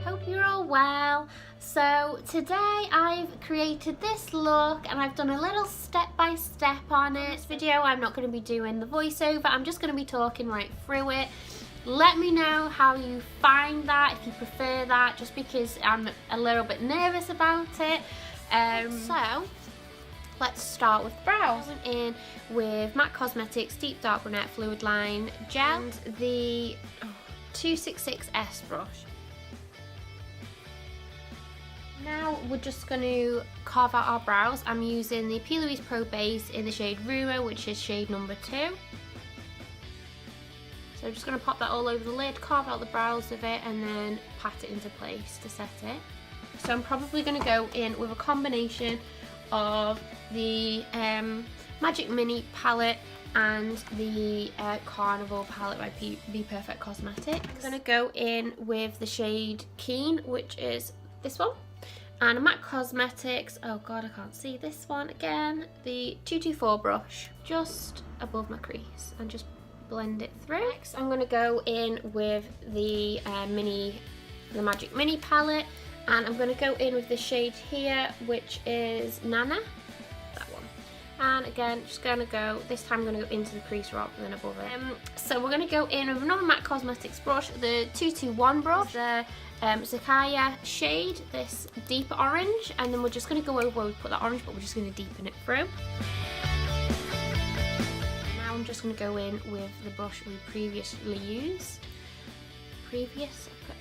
Hope you're all well. So today I've created this look and I've done a little step-by-step on it. This video I'm not going to be doing the voiceover, I'm just going to be talking right through it. Let me know how you find that, if you prefer that, just because I'm a little bit nervous about it. So let's start with brows. I went in with MAC Cosmetics Deep Dark Brunette Fluid Line Gel and the 266S brush. Now we're just going to carve out our brows. I'm using the P. Louise Pro Base in the shade Rumour, which is shade number 2. So I'm just going to pop that all over the lid, carve out the brows of it, and then pat it into place to set it. So I'm probably going to go in with a combination of the Magic Mini palette and the Carnival palette by Be Perfect Cosmetics. I'm going to go in with the shade Keen, which is this one. And a MAC Cosmetics, oh god I can't see this one again, the 224 brush, just above my crease, and just blend it through. Next I'm going to go in with the Magic Mini palette, and I'm going to go in with the shade here, which is Nana, that one. And again, just going to go, this time I'm going to go into the crease rather than above it. So we're going to go in with another MAC Cosmetics brush, the 221 brush, the Zakaya shade, this deep orange, and then we're just going to go over where we put that orange, but we're just going to deepen it through. Now I'm just going to go in with the brush we previously used.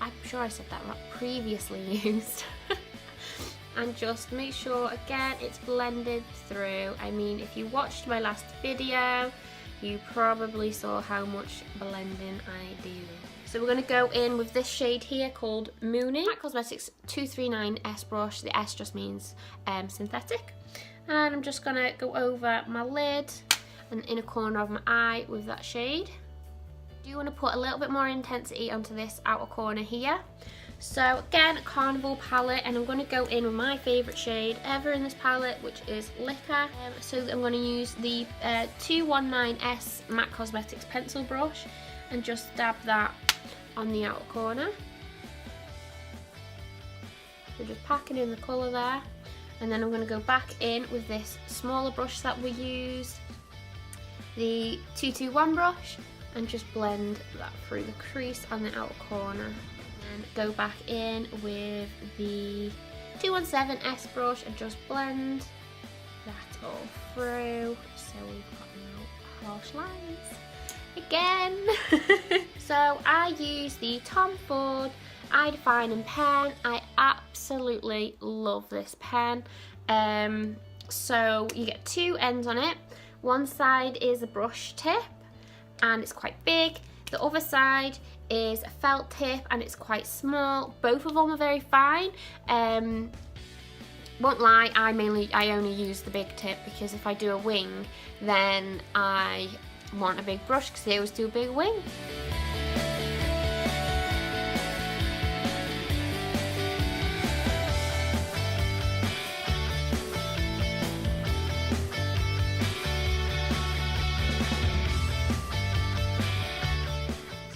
I'm sure I said that right, previously used. And just make sure, again, it's blended through. I mean, if you watched my last video, you probably saw how much blending I do. So we're going to go in with this shade here called Moony. MAC Cosmetics 239S brush. The S just means synthetic. And I'm just going to go over my lid and inner corner of my eye with that shade. I do want to put a little bit more intensity onto this outer corner here. So again, Carnival palette, and I'm going to go in with my favourite shade ever in this palette, which is Liquor. So I'm going to use the 219S MAC Cosmetics pencil brush and just dab that on the outer corner. So just packing in the colour there, and then I'm going to go back in with this smaller brush that we used, the 221 brush, and just blend that through the crease and the outer corner. And go back in with the 217S brush and just blend that all through, so we've got no harsh lines again. So I use the Tom Ford Eye Defining pen. I absolutely love this pen. So you get two ends on it. One side is a brush tip and it's quite big. The other side is a felt tip and it's quite small. Both of them are very fine. Won't lie, I only use the big tip because if I do a wing, then I want a big brush because they always do a big wing.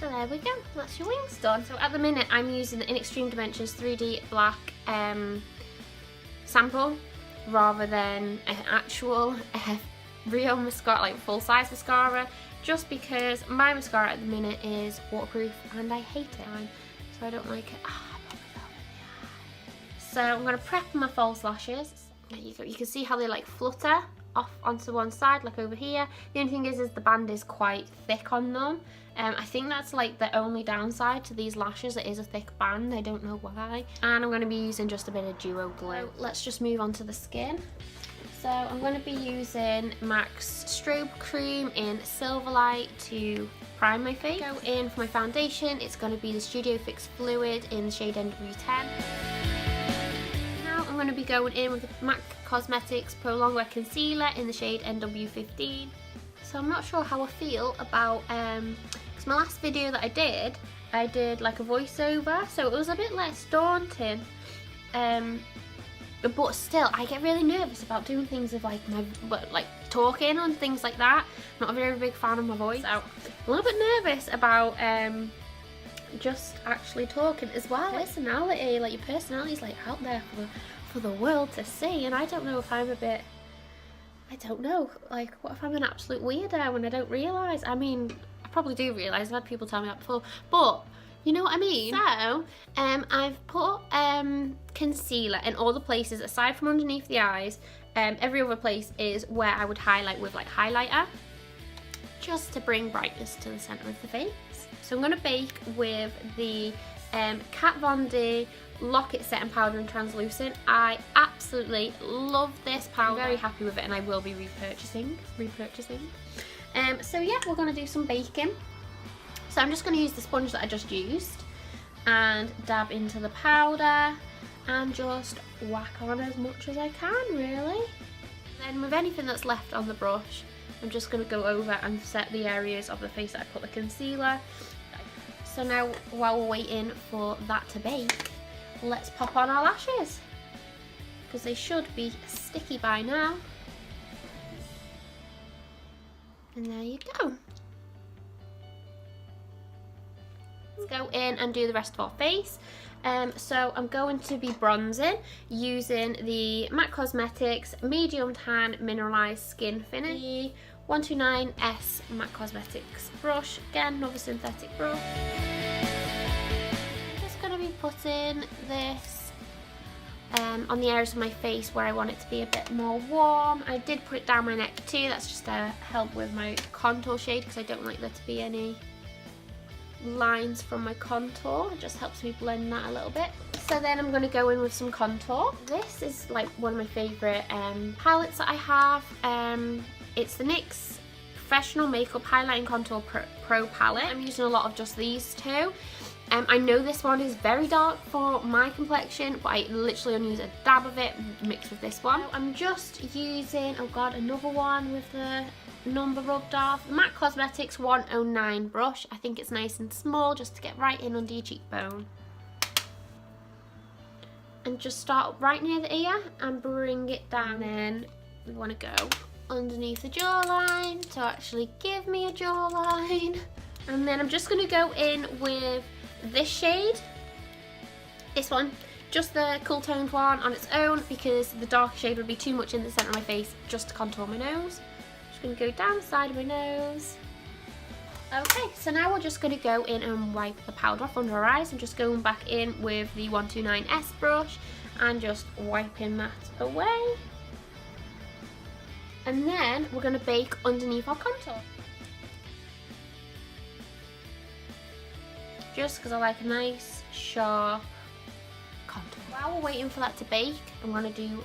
There we go, that's your wings done. So at the minute I'm using the In Extreme Dimensions 3D black sample rather than an actual real mascara, like full size mascara, just because my mascara at the minute is waterproof and I hate it, so I don't like it. So I'm going to prep my false lashes. There you go, you can see how they like flutter off onto one side, like over here. The only thing is the band is quite thick on them. I think that's like the only downside to these lashes. It is a thick band, I don't know why. And I'm going to be using just a bit of duo glue. So let's just move on to the skin. So I'm going to be using MAC's Strobe Cream in Silverlight to prime my face. Go in for my foundation, it's going to be the Studio Fix Fluid in the shade NW10. Now I'm going to be going in with the MAC Cosmetics Pro Longwear Concealer in the shade NW15. So I'm not sure how I feel about, because my last video that I did like a voiceover, so it was a bit less daunting. But still, I get really nervous about doing things with like talking and things like that. Not a very big fan of my voice, so I'm a little bit nervous about just actually talking as well. Personality, like your personality is like out there for the world to see, and I don't know if I'm a bit, I don't know, like what if I'm an absolute weirdo and I don't realise? I mean, I probably do realise, I've had people tell me that before, but you know what I mean? So, I've put concealer in all the places aside from underneath the eyes. Every other place is where I would highlight with like highlighter, just to bring brightness to the centre of the face. So I'm going to bake with the Kat Von D Lock-It Setting Powder and Translucent. I absolutely love this powder. I'm very happy with it, and I will be repurchasing. So yeah, we're going to do some baking. So I'm just going to use the sponge that I just used and dab into the powder and just whack on as much as I can, really. Then with anything that's left on the brush, I'm just going to go over and set the areas of the face that I put the concealer. So now, while we're waiting for that to bake, let's pop on our lashes, because they should be sticky by now. And there you go. Let's go in and do the rest of our face. So I'm going to be bronzing using the MAC Cosmetics Medium Tan Mineralized Skin Finish. The 129S MAC Cosmetics brush, again another synthetic brush. I'm just going to be putting this on the areas of my face where I want it to be a bit more warm. I did put it down my neck too, that's just to help with my contour shade, because I don't like there to be any lines from my contour. It just helps me blend that a little bit. So then I'm going to go in with some contour. This is like one of my favourite palettes that I have. It's the NYX Professional Makeup Highlighting Contour Pro palette. I'm using a lot of just these two. I know this one is very dark for my complexion, but I literally only use a dab of it mixed with this one. I'm just using, oh god, another one with the number rubbed off. MAC Cosmetics 109 brush. I think it's nice and small, just to get right in under your cheekbone. And just start right near the ear and bring it down. Then we want to go underneath the jawline to actually give me a jawline. And then I'm just going to go in with this shade. This one. Just the cool toned one on its own, because the dark shade would be too much in the centre of my face just to contour my nose. Just going to go down the side of my nose. Okay, so now we're just going to go in and wipe the powder off under our eyes. I'm just going back in with the 129S brush and just wiping that away. And then we're going to bake underneath our contour. Just because I like a nice, sharp contour. While we're waiting for that to bake, I'm going to do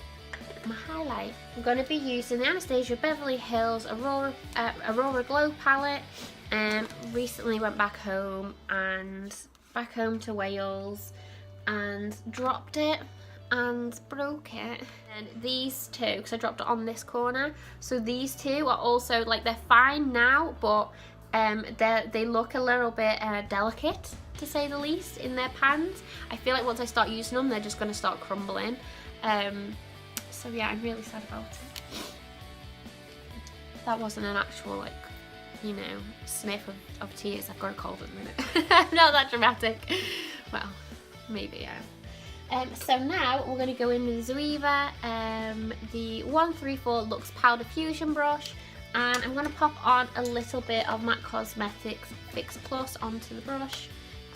my highlight. I'm going to be using the Anastasia Beverly Hills Aurora Glow palette. Recently went back home to Wales and dropped it and broke it. And these two, because I dropped it on this corner, so these two are also, like, they're fine now, but they look a little bit delicate, to say the least, in their pans. I feel like once I start using them, they're just going to start crumbling. So yeah, I'm really sad about it. That wasn't an actual, like, you know, sniff of tears. I've got a cold at the minute. Not that dramatic. Well, maybe, yeah. So now we're going to go in with Zoeva, the 134 Luxe Powder Fusion brush, and I'm going to pop on a little bit of MAC Cosmetics Fix Plus onto the brush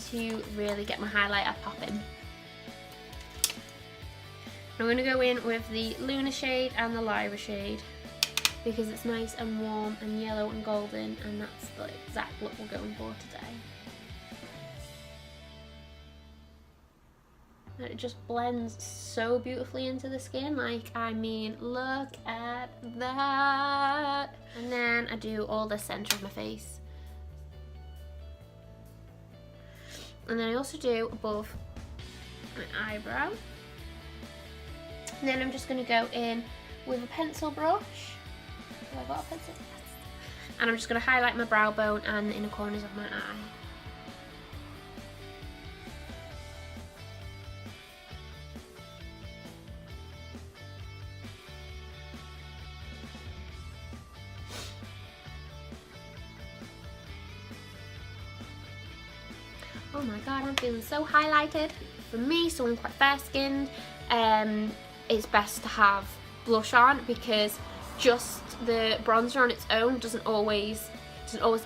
to really get my highlighter popping. I'm going to go in with the Luna shade and the Lyra shade, because it's nice and warm and yellow and golden, and that's the exact look we're going for today. And it just blends so beautifully into the skin, like, I mean, look at that. And then I do all the centre of my face. And then I also do above my eyebrow. And then I'm just going to go in with a pencil brush. Have I got a pencil? Yes. And I'm just going to highlight my brow bone and the inner corners of my eye. Oh my god, I'm feeling so highlighted. For me, someone quite fair-skinned, it's best to have blush on, because just the bronzer on its own doesn't always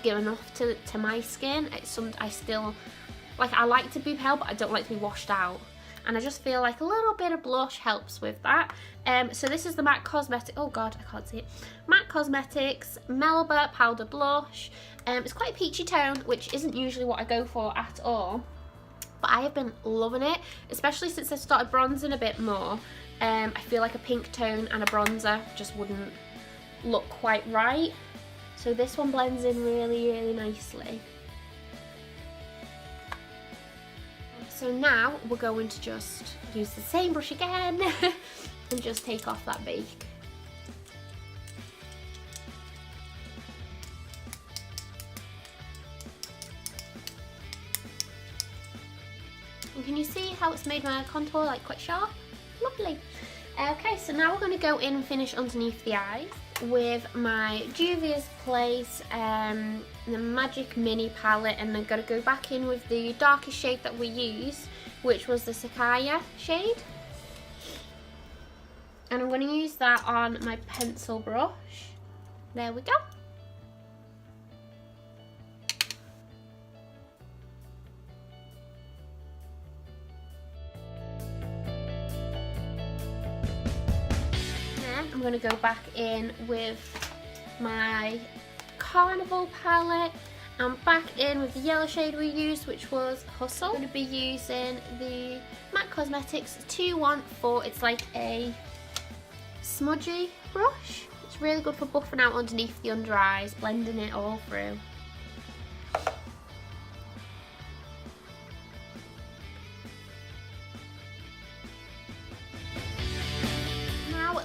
give enough to my skin. I still, like, I like to be pale, but I don't like to be washed out. And I just feel like a little bit of blush helps with that. So this is the MAC Cosmetics, oh god, I can't see it. MAC Cosmetics Melba Powder Blush. It's quite a peachy tone, which isn't usually what I go for at all. But I have been loving it, especially since I started bronzing a bit more. I feel like a pink tone and a bronzer just wouldn't look quite right. So this one blends in really, really nicely. So now we're going to just use the same brush again and just take off that bake. And can you see how it's made my contour like quite sharp? Lovely. Okay, so now we're going to go in and finish underneath the eyes with my Juvia's Place the Magic Mini palette, and I'm going to go back in with the darkest shade that we used, which was the Sakaya shade. And I'm going to use that on my pencil brush. There we go. I'm going to go back in with my Carnival palette and back in with the yellow shade we used, which was Hustle. I'm going to be using the MAC Cosmetics 214. It's like a smudgy brush. It's really good for buffing out underneath the under eyes, blending it all through.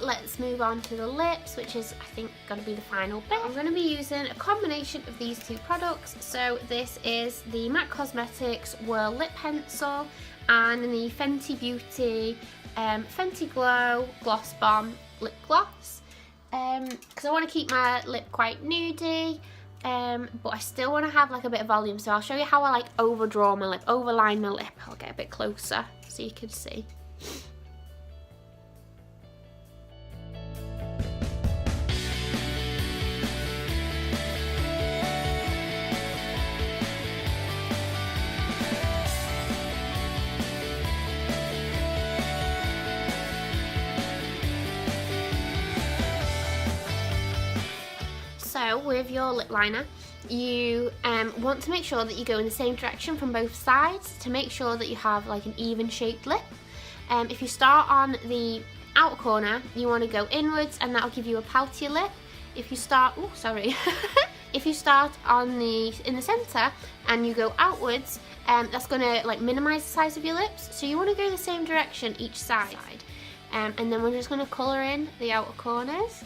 Let's move on to the lips, which is, I think, going to be the final bit. I'm going to be using a combination of these two products. So this is the MAC Cosmetics Whirl Lip Pencil and the Fenty Beauty Fenty Glow Gloss Bomb Lip Gloss. Because I want to keep my lip quite nudie, but I still want to have like a bit of volume. So I'll show you how I like overdraw my lip, overline my lip. I'll get a bit closer so you can see. So with your lip liner, you want to make sure that you go in the same direction from both sides to make sure that you have like an even shaped lip. If you start on the outer corner, you want to go inwards, and that'll give you a poutier lip. If you start, oh sorry, if you start in the center and you go outwards, that's going to like minimize the size of your lips. So you want to go the same direction each side, and then we're just going to color in the outer corners.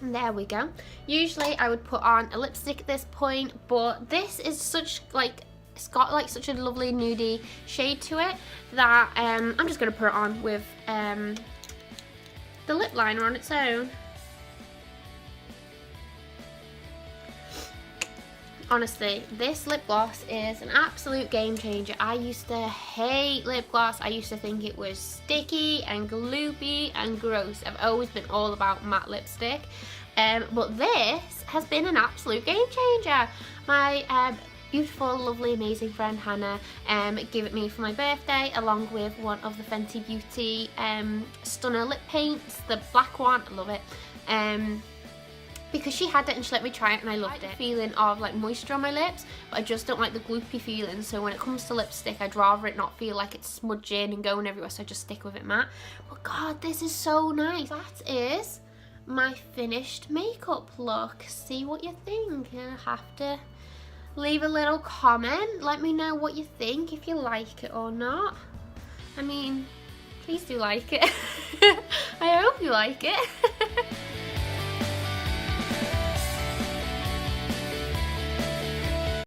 There we go. Usually I would put on a lipstick at this point, but this is such like, it's got like such a lovely nudie shade to it that I'm just going to put it on with the lip liner on its own. Honestly, this lip gloss is an absolute game changer. I used to hate lip gloss. I used to think it was sticky and gloopy and gross. I've always been all about matte lipstick. But this has been an absolute game changer. My beautiful, lovely, amazing friend Hannah gave it me for my birthday, along with one of the Fenty Beauty Stunner lip paints, the black one. I love it. Because she had it and she let me try it and I loved it. The feeling of like moisture on my lips, but I just don't like the gloopy feeling. So when it comes to lipstick, I'd rather it not feel like it's smudging and going everywhere, so I just stick with it matte. But God, this is so nice. That is my finished makeup look. See what you think. You'll have to leave a little comment. Let me know what you think, if you like it or not. I mean, please do like it. I hope you like it.